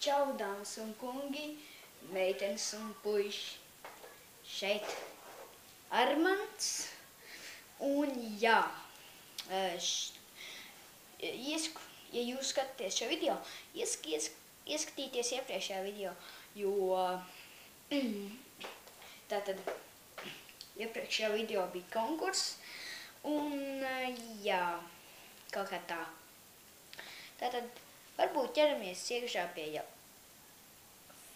Čau, dāmas un kungi, meitenes un puiši. Šeit Armands. Un jā, ja jūs skatāties šo video, ieskatīties iepriekšējā video, jo tātad iepriekšējā video bija konkurss. Un jā, kaut kā tā. Tātad varbūt ķeramies iekšā pie jau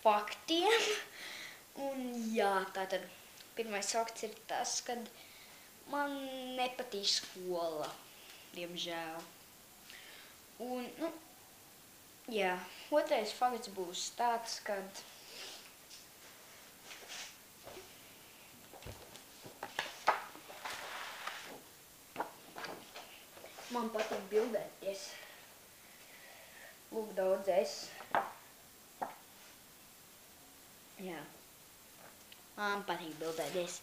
faktiem. Un jā, tātad pirmais fakts ir tas, kad man nepatīk skola, diemžēl. Un, jā, otrais fakts būs tāds, kad man patīk bildēties. Lūk, daudz es. Jā. Man patīk bildēties.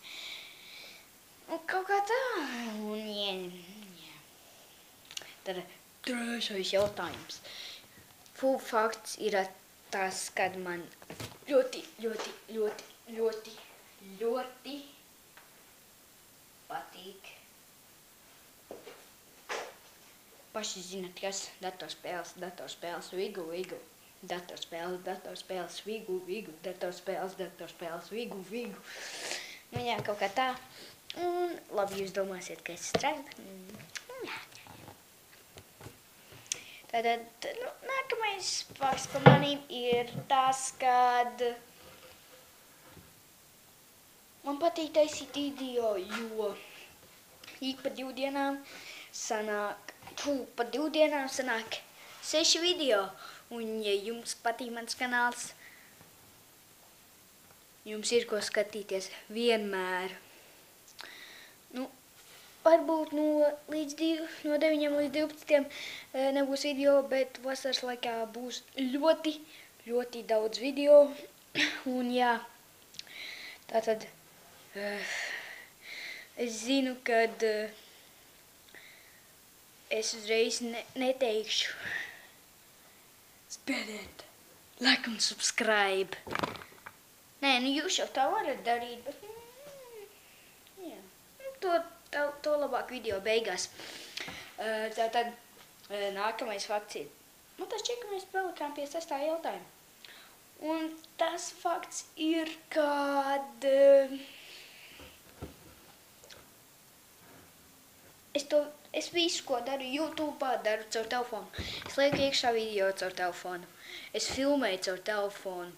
Un kaut kā tā. Un jā. Tad trešais jautājums. Fakts ir tas, kad man ļoti patīk. Paši zināt, kas datorspēles, vigu. Datorspēles, vigu, datorspēles, vigu. Nu jā, kaut kā tā. Un labi, jūs domāsiet, ka es strādu. Jā. Tātad, nākamais fakts par manīm ir tas, kad man patīk taisīt video, jo ik pa 2 dienām sanāk 6 video. Un, ja jums patīk mans kanāls, jums ir ko skatīties vienmēr. Varbūt no 9 līdz 12 nebūs video, bet vasaras laikā būs ļoti daudz video. Un, jā, tātad es zinu, kad es uzreiz neteikšu spiediet like un subscribe. Nē, jūs jau tā varat darīt, bet jā, to labāk video beigās. Tātad nākamais fakts ir, tas šķiet, ka mēs palikām pie 6. jautājuma. Un tas fakts ir, kad es visu, ko daru YouTube'ā, daru caur telefonu. Es lieku iekšā video caur telefonu. Es filmēju caur telefonu.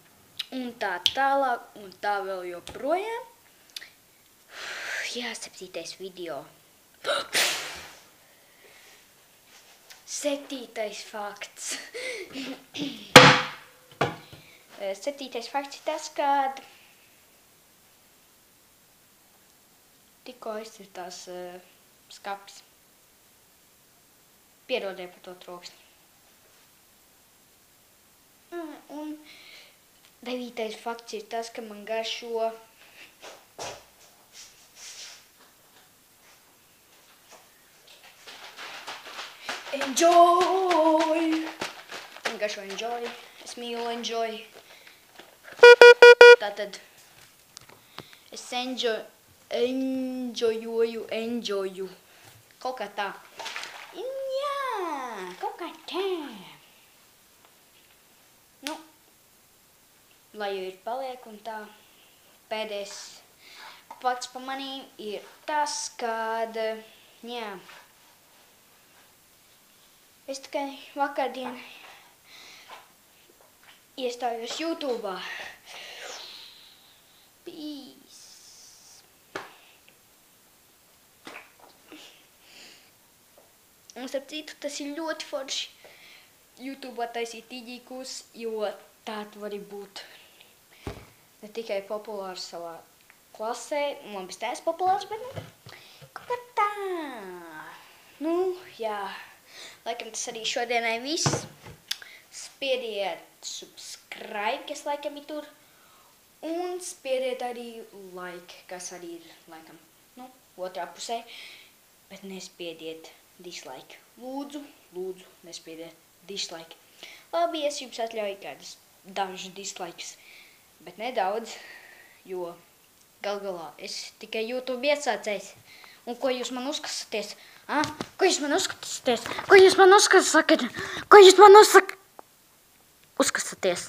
Un tā tālāk, un tā vēl joprojām. Jā, 7. video. 7. fakts. 7. fakts ir tas, kad tikko aizcirtās skapis. Piedodiet par to troksni. Un 9. fakts ir tas, ka man garšo enjoy. Man garšo enjoy. Es mīlu enjoy. Tātad es enjoyu. Kaut kā tā. Kaut kā tā. Lai jau ir paliek un tā. Pēdējais fakts par manīm ir tas, kad, jā, es tikai vakardien iestājos YouTube'ā. Un starp citu, tas ir ļoti forši YouTube'ā taisīt tīģīkus, jo tā tu vari būt ne tikai populārs savā klasē, man bez tēs populārs, bet kaut kā tā. Jā, laikam tas arī šodienai viss. Spiediet subscribe, kas laikam ir tur, un spiediet arī like, kas arī ir laikam, otrā pusē, bet nespiediet dislike. Lūdzu, nespiediet dislike. Labi, es jums atļauju kādas dažus dislikes, bet nedaudz, jo gal galā es tikai YouTube iesācējs. Un ko jūs man uzskatāties? Ko jūs man uzskatāties? Ko jūs man uzskatāties?